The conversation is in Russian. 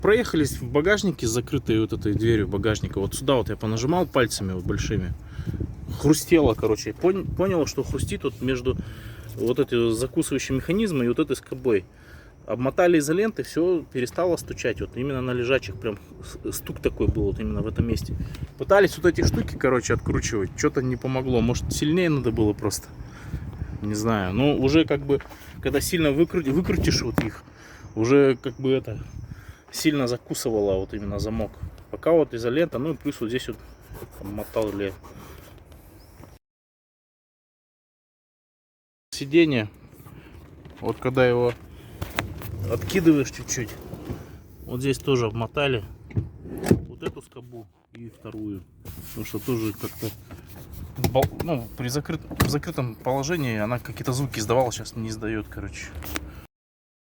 Проехались в багажнике с закрытой вот этой дверью багажника. Вот сюда вот я понажимал пальцами вот большими. Хрустело, короче. Понял, что хрустит вот между вот эти закусывающие механизмы и вот этой скобой. Обмотали изолентой, все перестало стучать. Вот именно на лежачих прям стук такой был вот именно в этом месте. Пытались вот эти штуки, короче, откручивать. Что-то не помогло. Может, сильнее надо было просто. Не знаю. Но уже как бы, когда сильно выкрутишь вот их, уже как бы это сильно закусывала вот именно замок. Пока вот изолента, ну и плюс вот здесь вот обмотали. Сиденье. Вот когда его откидываешь чуть-чуть, вот здесь тоже обмотали вот эту скобу и вторую, потому что тоже как-то ну, в закрытом положении она какие-то звуки издавала, сейчас не издает, короче.